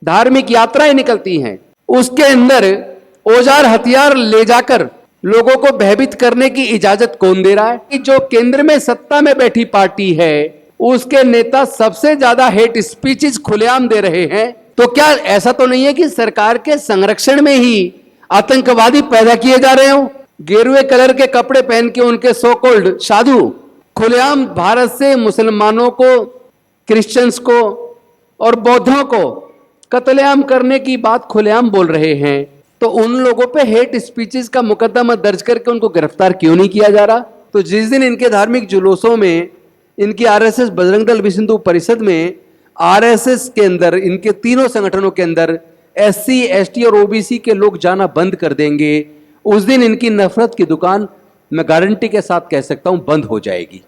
धार्मिक यात्राएं निकलती हैं, उसके अंदर औजार हथियार ले जाकर लोगों को भयभीत करने की इजाजत कौन दे रहा है? कि जो केंद्र में सत्ता में बैठी पार्टी है उसके नेता सबसे ज्यादा हेट स्पीचेस खुलेआम दे रहे हैं। तो क्या ऐसा तो नहीं है कि सरकार के संरक्षण में ही आतंकवादी पैदा किए जा रहे हो? गेरुए कलर के कपड़े पहन के उनके सो कॉल्ड साधु खुलेआम भारत से मुसलमानों को, क्रिश्चियंस को और बौद्धों को कत्लेआम करने की बात खुलेआम बोल रहे हैं। तो उन लोगों पे हेट स्पीचेस का मुकदमा दर्ज करके उनको गिरफ्तार क्यों नहीं किया जा रहा? तो जिस दिन इनके धार्मिक जुलूसों में, इनकी आरएसएस बजरंग दल विश्व हिंदू परिषद में, आरएसएस के अंदर, इनके तीनों संगठनों के अंदर एससी, एसटी और ओबीसी के लोग जाना बंद कर देंगे, उस दिन इनकी नफरत की दुकान मैं गारंटी के साथ कह सकता हूं बंद हो जाएगी।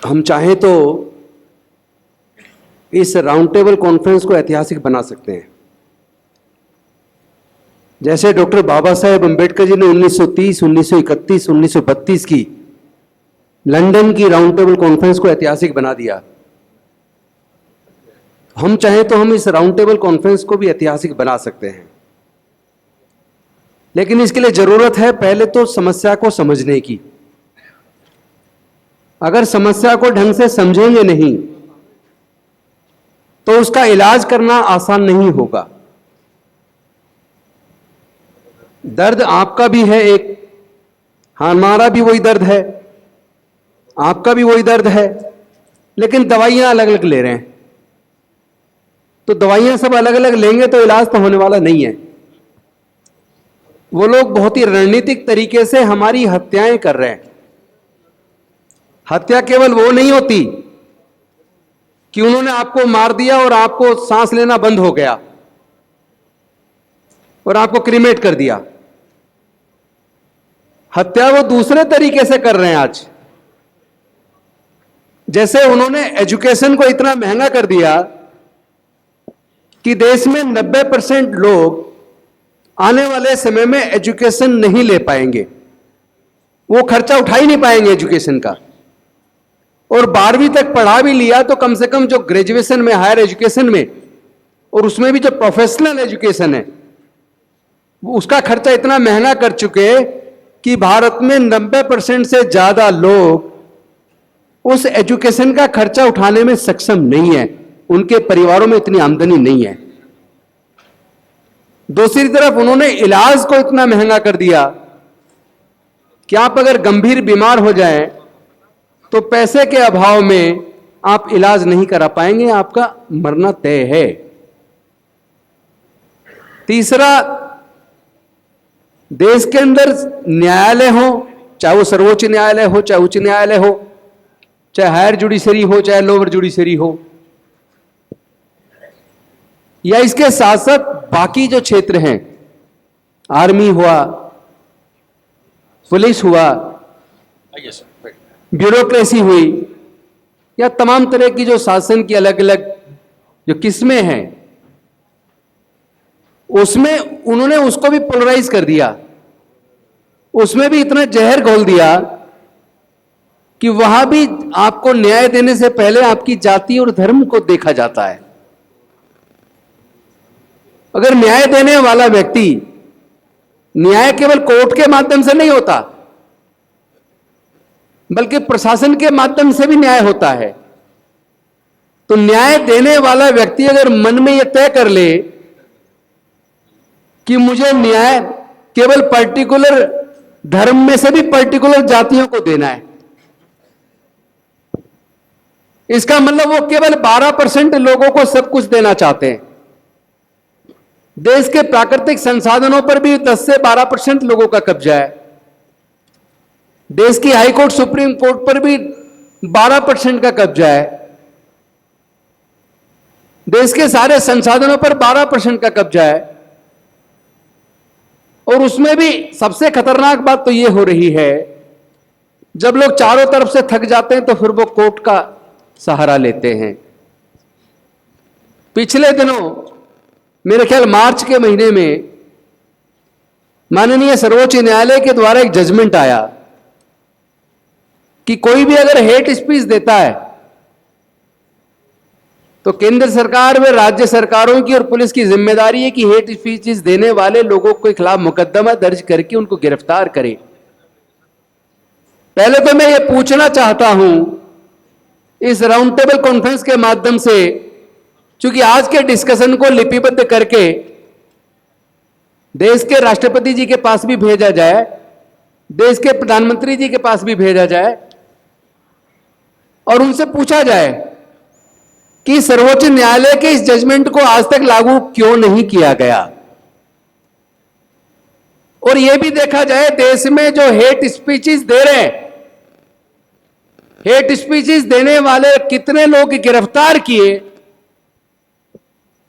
हम चाहें तो इस राउंड टेबल कॉन्फ्रेंस को ऐतिहासिक बना सकते हैं। जैसे डॉक्टर बाबा साहेब अंबेडकर जी ने 1930, 1931, 1932 की लंदन की राउंड टेबल कॉन्फ्रेंस को ऐतिहासिक बना दिया, हम चाहें तो हम इस राउंड टेबल कॉन्फ्रेंस को भी ऐतिहासिक बना सकते हैं। लेकिन इसके लिए जरूरत है पहले तो समस्या को समझने की। अगर समस्या को ढंग से समझेंगे नहीं तो उसका इलाज करना आसान नहीं होगा। दर्द आपका भी है एक, हमारा भी वही दर्द है, आपका भी वही दर्द है, लेकिन दवाइयां अलग अलग ले रहे हैं। तो दवाइयां सब अलग अलग लेंगे तो इलाज तो होने वाला नहीं है। वो लोग बहुत ही रणनीतिक तरीके से हमारी हत्याएं कर रहे हैं। हत्या केवल वो नहीं होती कि उन्होंने आपको मार दिया और आपको सांस लेना बंद हो गया और आपको क्रीमेट कर दिया। हत्या वो दूसरे तरीके से कर रहे हैं आज। जैसे उन्होंने एजुकेशन को इतना महंगा कर दिया कि देश में 90% लोग आने वाले समय में एजुकेशन नहीं ले पाएंगे, वो खर्चा उठा ही नहीं पाएंगे एजुकेशन का। और 12वीं तक पढ़ा भी लिया तो कम से कम जो ग्रेजुएशन में, हायर एजुकेशन में, और उसमें भी जो प्रोफेशनल एजुकेशन है, उसका खर्चा इतना महंगा कर चुके कि भारत में 90% से ज्यादा लोग उस एजुकेशन का खर्चा उठाने में सक्षम नहीं है। उनके परिवारों में इतनी आमदनी नहीं है। दूसरी तरफ उन्होंने इलाज को इतना महंगा कर दिया कि आप अगर गंभीर बीमार हो जाएं तो पैसे के अभाव में आप इलाज नहीं करा पाएंगे, आपका मरना तय है। तीसरा, देश के अंदर न्यायालय हो, चाहे वो सर्वोच्च न्यायालय हो, चाहे उच्च न्यायालय हो, चाहे हायर जुडिशरी हो, चाहे लोअर जुडिशरी हो, या इसके साथ साथ बाकी जो क्षेत्र हैं, आर्मी हुआ, पुलिस हुआ, ब्यूरोक्रेसी हुई, या तमाम तरह की जो शासन की अलग अलग जो किस्में हैं, उसमें उन्होंने उसको भी पोलराइज कर दिया। उसमें भी इतना जहर घोल दिया कि वहां भी आपको न्याय देने से पहले आपकी जाति और धर्म को देखा जाता है। अगर न्याय देने वाला व्यक्ति, न्याय केवल कोर्ट के माध्यम से नहीं होता बल्कि प्रशासन के माध्यम से भी न्याय होता है। तो न्याय देने वाला व्यक्ति अगर मन में यह तय कर ले कि मुझे न्याय केवल पर्टिकुलर धर्म में से भी पर्टिकुलर जातियों को देना है, इसका मतलब वो केवल 12% लोगों को सब कुछ देना चाहते हैं। देश के प्राकृतिक संसाधनों पर भी 10 से 12% लोगों का कब्जा है। देश की हाई कोर्ट, सुप्रीम कोर्ट पर भी 12% का कब्जा है। देश के सारे संसाधनों पर 12% का कब्जा है। और उसमें भी सबसे खतरनाक बात तो यह हो रही है, जब लोग चारों तरफ से थक जाते हैं तो फिर वो कोर्ट का सहारा लेते हैं। पिछले दिनों, मेरे ख्याल मार्च के महीने में, माननीय सर्वोच्च न्यायालय के द्वारा एक जजमेंट आया कि कोई भी अगर हेट स्पीच देता है तो केंद्र सरकार व राज्य सरकारों की और पुलिस की जिम्मेदारी है कि हेट स्पीचेस देने वाले लोगों के खिलाफ मुकदमा दर्ज करके उनको गिरफ्तार करे। पहले तो मैं ये पूछना चाहता हूं इस राउंड टेबल कॉन्फ्रेंस के माध्यम से, क्योंकि आज के डिस्कशन को लिपिबद्ध करके देश के राष्ट्रपति जी के पास भी भेजा जाए, देश के प्रधानमंत्री जी के पास भी भेजा जाए और उनसे पूछा जाए कि सर्वोच्च न्यायालय के इस जजमेंट को आज तक लागू क्यों नहीं किया गया, और यह भी देखा जाए देश में जो हेट स्पीचेस दे रहे हैं, हेट स्पीचेस देने वाले कितने लोग गिरफ्तार किए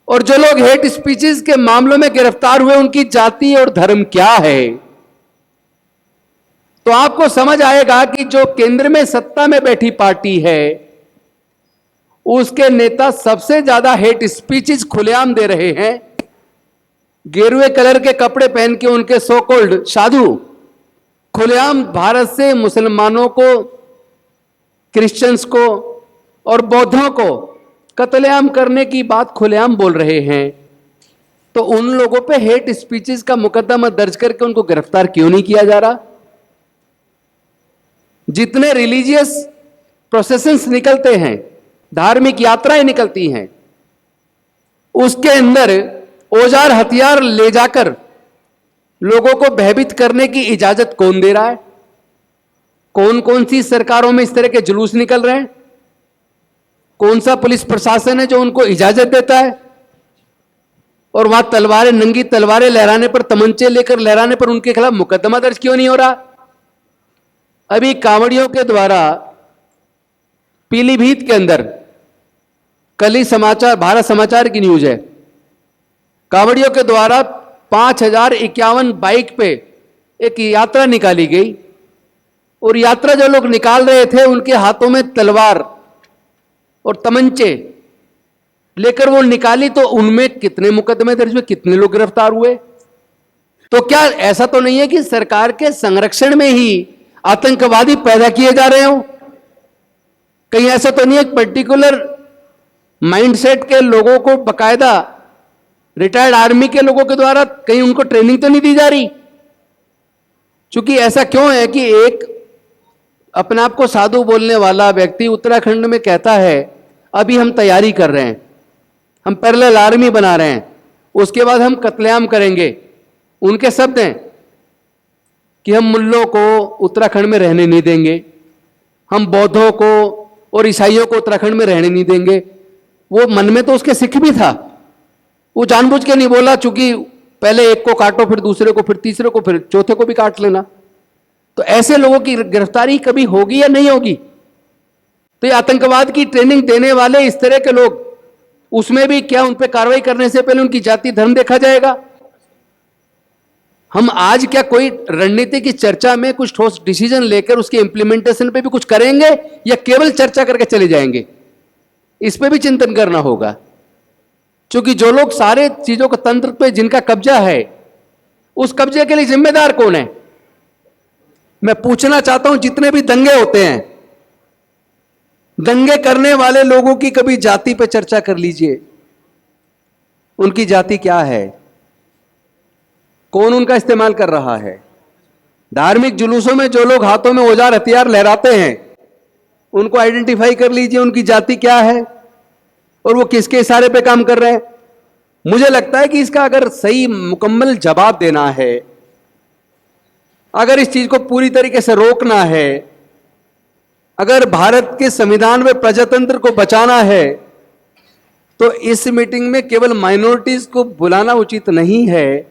और जो लोग हेट स्पीचेस के मामलों में गिरफ्तार हुए उनकी जाति और धर्म क्या है। तो आपको समझ आएगा कि जो केंद्र में सत्ता में बैठी पार्टी है उसके नेता सबसे ज्यादा हेट स्पीचेस खुलेआम दे रहे हैं। गेरुए कलर के कपड़े पहन के उनके सो कॉल्ड साधु खुलेआम भारत से मुसलमानों को, क्रिश्चियंस को और बौद्धों को कत्लेआम करने की बात खुलेआम बोल रहे हैं। तो उन लोगों पे हेट स्पीचेस का मुकदमा दर्ज करके उनको गिरफ्तार क्यों नहीं किया जा रहा? जितने रिलीजियस प्रोसेशंस निकलते हैं, धार्मिक यात्राएं निकलती हैं, उसके अंदर औजार हथियार ले जाकर लोगों को भयभीत करने की इजाजत कौन दे रहा है? कौन कौन सी सरकारों में इस तरह के जुलूस निकल रहे हैं? कौन सा पुलिस प्रशासन है जो उनको इजाजत देता है? और वहां तलवारें, नंगी तलवारें लहराने पर, तमंचे लेकर लहराने पर उनके खिलाफ मुकदमा दर्ज क्यों नहीं हो रहा? अभी कांवड़ियों के द्वारा पीलीभीत के अंदर, कल ही समाचार, भारत समाचार की न्यूज है, कांवड़ियों के द्वारा 5051 बाइक पे एक यात्रा निकाली गई और यात्रा जो लोग निकाल रहे थे उनके हाथों में तलवार और तमंचे लेकर वो निकाली, तो उनमें कितने मुकदमे दर्ज हुए, कितने लोग गिरफ्तार हुए? तो क्या ऐसा तो नहीं है कि सरकार के संरक्षण में ही आतंकवादी पैदा किए जा रहे हो? कहीं ऐसा तो नहीं है पर्टिकुलर माइंडसेट के लोगों को बकायदा रिटायर्ड आर्मी के लोगों के द्वारा कहीं उनको ट्रेनिंग तो नहीं दी जा रही? क्योंकि ऐसा क्यों है कि एक अपने आप को साधु बोलने वाला व्यक्ति उत्तराखंड में कहता है अभी हम तैयारी कर रहे हैं, हम पैरेलल आर्मी बना रहे हैं, उसके बाद हम कत्लेआम करेंगे। उनके शब्द हैं कि हम मुल्लों को उत्तराखंड में रहने नहीं देंगे, हम बौद्धों को और ईसाइयों को उत्तराखंड में रहने नहीं देंगे। वो मन में तो उसके सिख भी था, वो जानबूझ के नहीं बोला, चूंकि पहले एक को काटो फिर दूसरे को फिर तीसरे को फिर चौथे को भी काट लेना। तो ऐसे लोगों की गिरफ्तारी कभी होगी या नहीं होगी? तो ये आतंकवाद की ट्रेनिंग देने वाले इस तरह के लोग, उसमें भी क्या उन पर कार्रवाई करने से पहले उनकी जाति धर्म देखा जाएगा? हम आज क्या कोई रणनीति की चर्चा में कुछ ठोस डिसीजन लेकर उसके इंप्लीमेंटेशन पे भी कुछ करेंगे या केवल चर्चा करके चले जाएंगे? इस पे भी चिंतन करना होगा, क्योंकि जो लोग सारे चीजों का तंत्र पे जिनका कब्जा है, उस कब्जे के लिए जिम्मेदार कौन है? मैं पूछना चाहता हूं, जितने भी दंगे होते हैं, दंगे करने वाले लोगों की कभी जाति पे चर्चा कर लीजिए। उनकी जाति क्या है? कौन उनका इस्तेमाल कर रहा है? धार्मिक जुलूसों में जो लोग हाथों में औजार हथियार लहराते हैं, उनको आइडेंटिफाई कर लीजिए, उनकी जाति क्या है और वो किसके इशारे पे काम कर रहे हैं। मुझे लगता है कि इसका अगर सही मुकम्मल जवाब देना है, अगर इस चीज को पूरी तरीके से रोकना है, अगर भारत के संविधान में प्रजातंत्र को बचाना है, तो इस मीटिंग में केवल माइनॉरिटीज को बुलाना उचित नहीं है,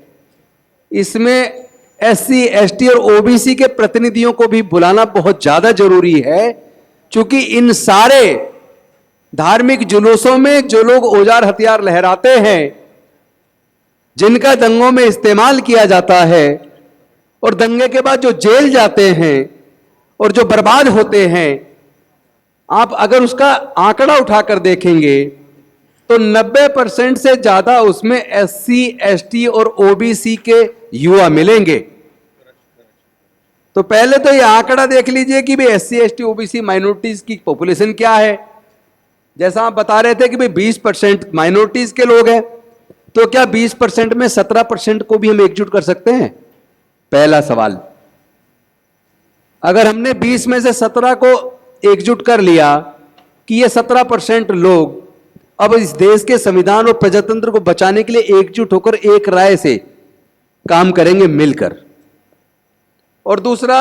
इसमें एससी, एसटी और ओबीसी के प्रतिनिधियों को भी बुलाना बहुत ज्यादा जरूरी है, क्योंकि इन सारे धार्मिक जुलूसों में जो लोग औजार हथियार लहराते हैं, जिनका दंगों में इस्तेमाल किया जाता है और दंगे के बाद जो जेल जाते हैं और जो बर्बाद होते हैं, आप अगर उसका आंकड़ा उठाकर देखेंगे तो 90% से ज्यादा उसमें एससी, एसटी और ओबीसी के युवा मिलेंगे। तो पहले तो ये आंकड़ा देख लीजिए कि भाई SC ST OBC माइनॉरिटीज की पॉपुलेशन क्या है। जैसा आप बता रहे थे कि भाई 20% माइनॉरिटीज के लोग हैं, तो क्या 20% में 17% को भी हम एकजुट कर सकते हैं? पहला सवाल। अगर हमने 20 में से 17 को एकजुट कर लिया कि ये 17% लोग अब इस देश के संविधान और प्रजातंत्र को बचाने के लिए एकजुट होकर एक राय से काम करेंगे मिलकर, और दूसरा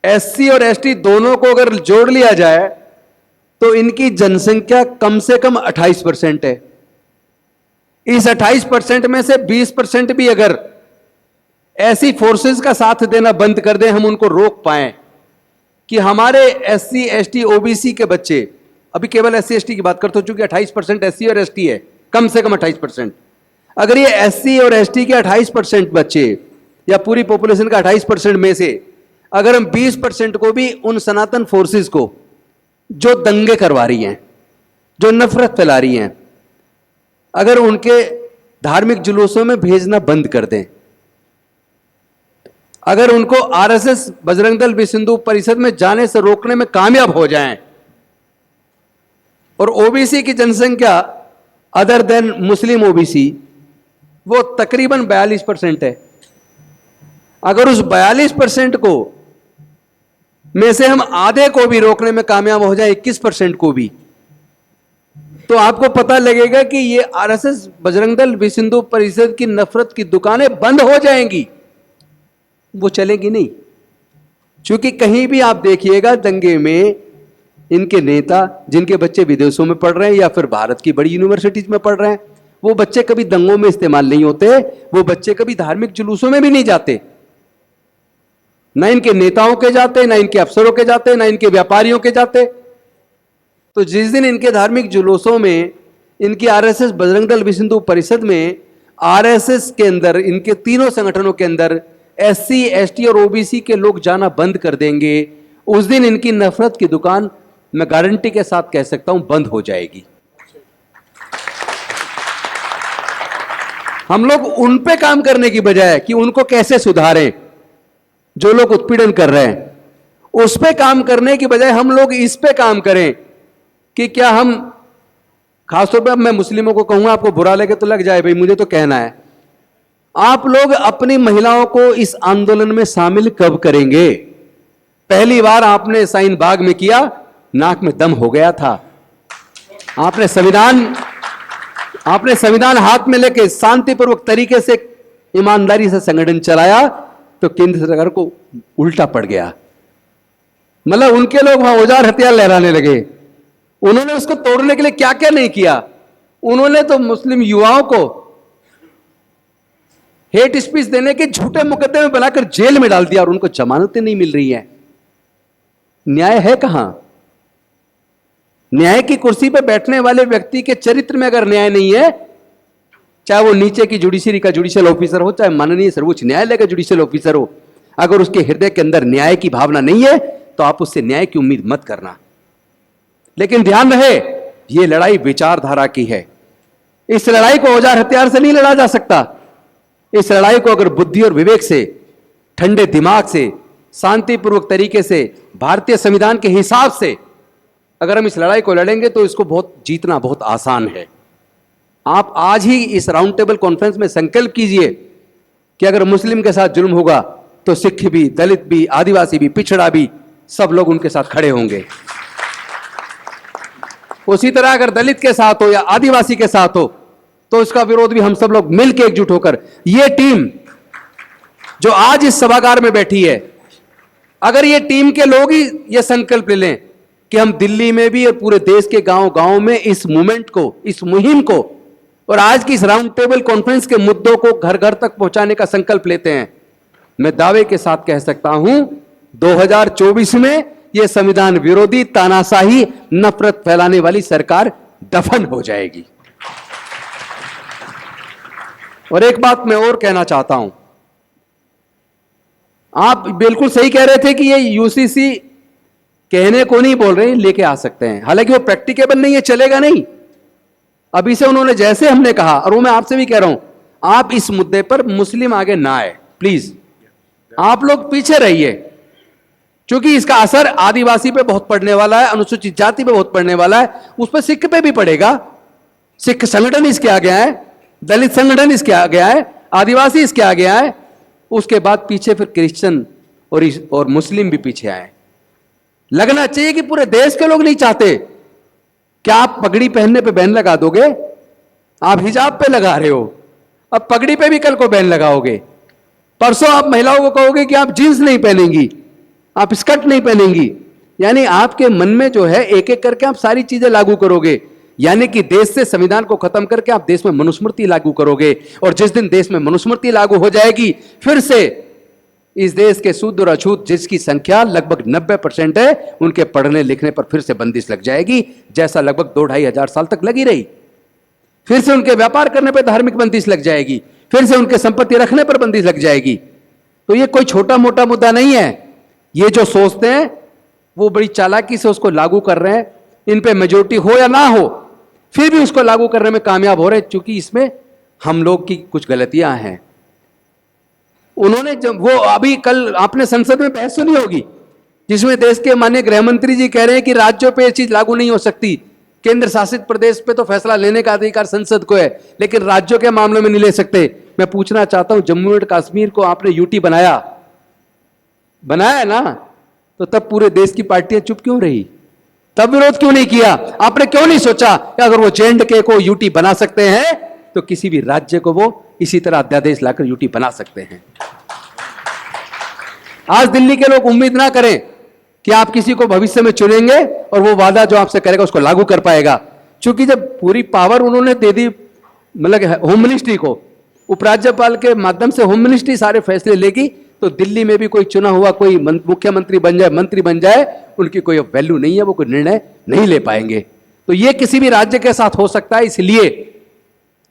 SC और ST दोनों को अगर जोड़ लिया जाए तो इनकी जनसंख्या कम से कम 28% है। इस 28% में से 20% भी अगर ऐसी फोर्सेस का साथ देना बंद कर दें, हम उनको रोक पाएं कि हमारे SC ST OBC के बच्चे, अभी केवल SC ST की बात करते हो चूंकि 28% SC और ST है, कम से कम 28%, अगर ये SC और ST के 28% बच्चे या पूरी पॉपुलेशन का 28% में से अगर हम 20% को भी उन सनातन फोर्सेस को जो दंगे करवा रही हैं, जो नफरत फैला रही हैं, अगर उनके धार्मिक जुलूसों में भेजना बंद कर दें, अगर उनको RSS बजरंग दल विश्व हिंदू परिषद में जाने से रोकने में कामयाब हो जाएं, और OBC की जनसंख्या अदर देन मुस्लिम OBC वो तकरीबन 42% है, अगर उस 42% को में से हम आधे को भी रोकने में कामयाब हो जाए, 21% को भी, तो आपको पता लगेगा कि ये RSS बजरंग दल विश्व हिंदू परिषद की नफरत की दुकानें बंद हो जाएंगी, वो चलेगी नहीं। क्योंकि कहीं भी आप देखिएगा दंगे में इनके नेता जिनके बच्चे विदेशों में पढ़ रहे हैं या फिर भारत की बड़ी यूनिवर्सिटीज में पढ़ रहे हैं, वो बच्चे कभी दंगों में इस्तेमाल नहीं होते, वो बच्चे कभी धार्मिक जुलूसों में भी नहीं जाते, ना इनके नेताओं के जाते, ना इनके अफसरों के जाते, ना इनके व्यापारियों के जाते। तो जिस दिन इनके धार्मिक जुलूसों में, इनकी RSS बजरंग दल विश्व हिंदू परिषद में, RSS के अंदर, इनके तीनों संगठनों के अंदर SC ST और OBC के लोग जाना बंद कर देंगे, उस दिन इनकी नफरत की दुकान मैं गारंटी के साथ कह सकता हूं बंद हो जाएगी। हम लोग उन पे काम करने की बजाय कि उनको कैसे सुधारें, जो लोग उत्पीड़न कर रहे हैं, उस पे काम करने की बजाय हम लोग इस पे काम करें कि क्या हम, खासतौर पे अब मैं मुस्लिमों को कहूंगा, आपको बुरा लगे तो लग जाए भाई, मुझे तो कहना है, आप लोग अपनी महिलाओं को इस आंदोलन में शामिल कब करेंगे? पहली बार आपने साइन बाग में किया, नाक में दम हो गया था। आपने संविधान हाथ में लेके शांतिपूर्वक तरीके से ईमानदारी से संगठन चलाया, तो केंद्र सरकार को उल्टा पड़ गया। मतलब उनके लोग वहां औजार हथियार लहराने लगे। उन्होंने उसको तोड़ने के लिए क्या क्या नहीं किया। उन्होंने तो मुस्लिम युवाओं को हेट स्पीच देने के झूठे मुकदमे बनाकर जेल में डाल दिया, और उनको जमानतें नहीं मिल रही हैं। न्याय है कहां? न्याय की कुर्सी पर बैठने वाले व्यक्ति के चरित्र में अगर न्याय नहीं है, चाहे वो नीचे की जुडिशरी का जुडिशियल ऑफिसर हो, चाहे माननीय सर्वोच्च न्यायालय का जुडिशियल ऑफिसर हो, अगर उसके हृदय के अंदर न्याय की भावना नहीं है, तो आप उससे न्याय की उम्मीद मत करना। लेकिन ध्यान रहे, यह लड़ाई विचारधारा की है। इस लड़ाई को औजार हथियार से नहीं लड़ा जा सकता। इस लड़ाई को अगर बुद्धि और विवेक से, ठंडे दिमाग से, शांतिपूर्वक तरीके से, भारतीय संविधान के हिसाब से अगर हम इस लड़ाई को लड़ेंगे, तो इसको जीतना बहुत आसान है। आप आज ही इस राउंड टेबल कॉन्फ्रेंस में संकल्प कीजिए कि अगर मुस्लिम के साथ जुल्म होगा, तो सिख भी, दलित भी, आदिवासी भी, पिछड़ा भी, सब लोग उनके साथ खड़े होंगे। उसी तरह अगर दलित के साथ हो या आदिवासी के साथ हो, तो इसका विरोध भी हम सब लोग मिलकर एकजुट होकर, ये टीम जो आज इस सभागार में बैठी है, अगर ये टीम के लोग ही ये संकल्प ले लें कि हम दिल्ली में भी और पूरे देश के गांव गांव में इस मूवमेंट को, इस मुहिम को, और आज की इस राउंड टेबल कॉन्फ्रेंस के मुद्दों को घर घर तक पहुंचाने का संकल्प लेते हैं, मैं दावे के साथ कह सकता हूं 2024 में यह संविधान विरोधी, तानाशाही, नफरत फैलाने वाली सरकार दफन हो जाएगी। और एक बात मैं और कहना चाहता हूं, आप बिल्कुल सही कह रहे थे कि ये यूसीसी कहने को नहीं बोल रहे, लेके आ सकते हैं। हालांकि वो प्रैक्टिकेबल नहीं है, चलेगा नहीं। अभी से उन्होंने जैसे हमने कहा, और वो मैं आपसे भी कह रहा हूं, आप इस मुद्दे पर मुस्लिम आगे ना आए प्लीज। आप लोग पीछे रहिए, क्योंकि इसका असर आदिवासी पे बहुत पड़ने वाला है, अनुसूचित जाति पे बहुत पड़ने वाला है, उस पर सिख पे भी पड़ेगा। सिख संगठन इसके आ गया है, दलित संगठन इसके आ गया है, आदिवासी इसके आ गया है, उसके बाद पीछे फिर क्रिश्चियन और मुस्लिम भी पीछे आए। लगना चाहिए कि पूरे देश के लोग नहीं चाहते। क्या आप पगड़ी पहनने पे बैन लगा दोगे? आप हिजाब पे लगा रहे हो, अब पगड़ी पे भी कल को बैन लगाओगे। परसों आप महिलाओं को कहोगे कि आप जींस नहीं पहनेंगी, आप स्कर्ट नहीं पहनेंगी। यानी आपके मन में जो है एक एक करके आप सारी चीजें लागू करोगे। यानी कि देश से संविधान को खत्म करके आप देश में मनुस्मृति लागू करोगे, और जिस दिन देश में मनुस्मृति लागू हो जाएगी, फिर से इस देश के शुद्ध और अछूत जिसकी संख्या लगभग 90% है, उनके पढ़ने लिखने पर फिर से बंदिश लग जाएगी, जैसा लगभग 2-2.5 हजार साल तक लगी रही। फिर से उनके व्यापार करने पर धार्मिक बंदिश लग जाएगी, फिर से उनके संपत्ति रखने पर बंदिश लग जाएगी। तो ये कोई छोटा मोटा मुद्दा नहीं है। ये जो सोचते हैं वो बड़ी चालाकी से उसको लागू कर रहे हैं। इन पे मेजोरिटी हो या ना हो, फिर भी उसको लागू करने में कामयाब हो रहे हैं, क्योंकि इसमें हम लोग की कुछ गलतियां हैं। उन्होंने जब वो अभी कल आपने संसद में बहस सुनी होगी, जिसमें देश के माननीय गृह मंत्री जी कह रहे हैं कि राज्यों पे ये चीज लागू नहीं हो सकती। केंद्र शासित प्रदेश पे तो फैसला लेने का अधिकार संसद को है, लेकिन राज्यों के मामले में नहीं ले सकते। मैं पूछना चाहता हूं, जम्मू एंड कश्मीर को आपने यूटी बनाया है ना, तो तब पूरे देश की पार्टियां चुप क्यों रही? तब विरोध क्यों नहीं किया? आपने क्यों नहीं सोचा कि अगर वो जे.एंड.के को यूटी बना सकते हैं तो किसी भी राज्य को वो इसी तरह अध्यादेश लाकर यूटी बना सकते हैं। आज दिल्ली के लोग उम्मीद ना करें कि आप किसी को भविष्य में चुनेंगे और वो वादा जो आपसे करेगा उसको लागू कर पाएगा, क्योंकि जब पूरी पावर उन्होंने दे दी मतलब होम मिनिस्ट्री को, उपराज्यपाल के माध्यम से होम मिनिस्ट्री सारे फैसले लेगी, तो दिल्ली में भी कोई चुना हुआ कोई मुख्यमंत्री बन जाए, मंत्री बन जाए, उनकी कोई वैल्यू नहीं है, वो कोई निर्णय नहीं ले पाएंगे। तो ये किसी भी राज्य के साथ हो सकता है। इसलिए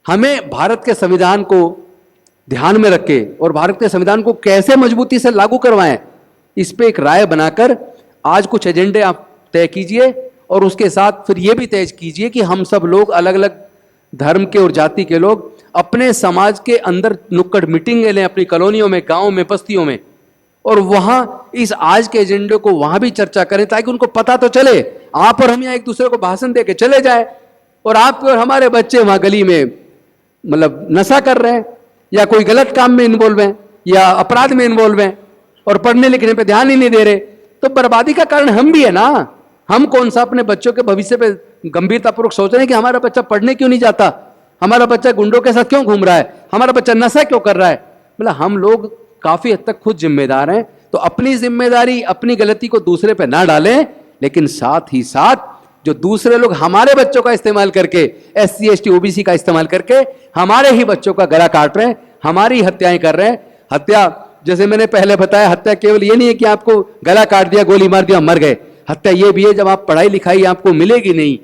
हमें भारत के संविधान को ध्यान में रख के और भारत के संविधान को कैसे मजबूती से लागू करवाएं, इस पे एक राय बनाकर आज कुछ एजेंडे आप तय कीजिए, और उसके साथ फिर ये भी तय कीजिए कि हम सब लोग अलग अलग धर्म के और जाति के लोग अपने समाज के अंदर नुक्कड़ मीटिंगें लें, अपनी कॉलोनियों में, गांवों में, बस्तियों में, और वहां इस आज के एजेंडे को वहां भी चर्चा करें, ताकि उनको पता तो चले। आप और हम यहाँ एक दूसरे को भाषण दे के चले जाए, और आपके और हमारे बच्चे वहां गली में मतलब नशा कर रहे हैं, या कोई गलत काम में इन्वॉल्व हैं, या अपराध में इन्वॉल्व हैं, और पढ़ने लिखने पे ध्यान ही नहीं दे रहे, तो बर्बादी का कारण हम भी है ना। हम कौन सा अपने बच्चों के भविष्य पे गंभीरतापूर्वक सोच रहे हैं कि हमारा बच्चा पढ़ने क्यों नहीं जाता, हमारा बच्चा गुंडों के साथ क्यों घूम रहा है, हमारा बच्चा नशा क्यों कर रहा है। मतलब हम लोग काफी हद तक खुद जिम्मेदार हैं। तो अपनी जिम्मेदारी, अपनी गलती को दूसरे पे ना डालें, लेकिन साथ ही साथ जो दूसरे लोग हमारे बच्चों का इस्तेमाल करके, SC ST OBC का इस्तेमाल करके हमारे ही बच्चों का गला काट रहे हैं, हमारी हत्याएं कर रहे हैं। हत्या, जैसे मैंने पहले बताया, हत्या केवल ये नहीं है कि आपको गला काट दिया, गोली मार दिया, मर गए। हत्या ये भी है जब आप पढ़ाई लिखाई आपको मिलेगी नहीं,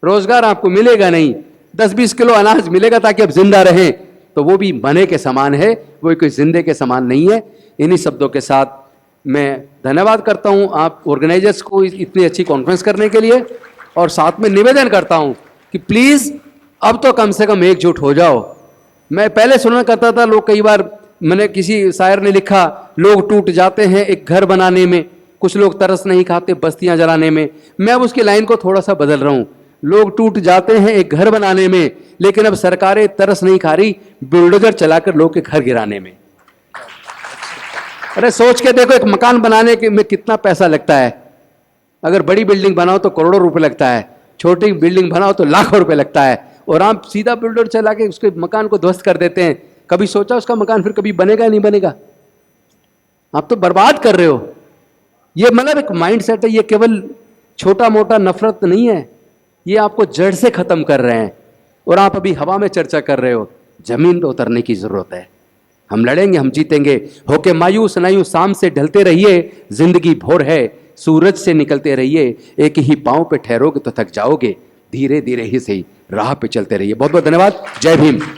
रोजगार आपको मिलेगा नहीं, 10-20 किलो अनाज मिलेगा ताकि आप जिंदा रहें, तो वो भी मरने के समान है, वो कोई जिंदे के समान नहीं है। इन्हीं शब्दों के साथ मैं धन्यवाद करता हूं आप ऑर्गेनाइजर्स को इतनी अच्छी कॉन्फ्रेंस करने के लिए, और साथ में निवेदन करता हूं कि प्लीज अब तो कम से कम एकजुट हो जाओ। मैं पहले सुना करता था, लोग कई बार, मैंने किसी शायर ने लिखा, लोग टूट जाते हैं एक घर बनाने में, कुछ लोग तरस नहीं खाते बस्तियां जलाने में। मैं अब उसकी लाइन को थोड़ा सा बदल रहा हूं, लोग टूट जाते हैं एक घर बनाने में, लेकिन अब सरकारें तरस नहीं खा रही बुलडोजर चलाकर लोग के घर गिराने में। अरे सोच के देखो, एक मकान बनाने के में कितना पैसा लगता है। अगर बड़ी बिल्डिंग बनाओ तो करोड़ों रुपए लगता है, छोटी बिल्डिंग बनाओ तो लाखों रुपए लगता है, और आप सीधा बुलडोजर चला के उसके मकान को ध्वस्त कर देते हैं। कभी सोचा उसका मकान फिर कभी बनेगा नहीं बनेगा? आप तो बर्बाद कर रहे हो। ये मतलब एक माइंड सेट है, ये केवल छोटा मोटा नफरत नहीं है, ये आपको जड़ से खत्म कर रहे हैं। और आप अभी हवा में चर्चा कर रहे हो, जमीन पे उतरने की जरूरत है। हम लड़ेंगे, हम जीतेंगे। होके मायूस नायूस शाम से ढलते रहिए, जिंदगी भोर है, सूरज से निकलते रहिए, एक ही पांव पे ठहरोगे तो थक जाओगे, धीरे धीरे ही सही राह पे चलते रहिए। बहुत बहुत धन्यवाद। जय भीम।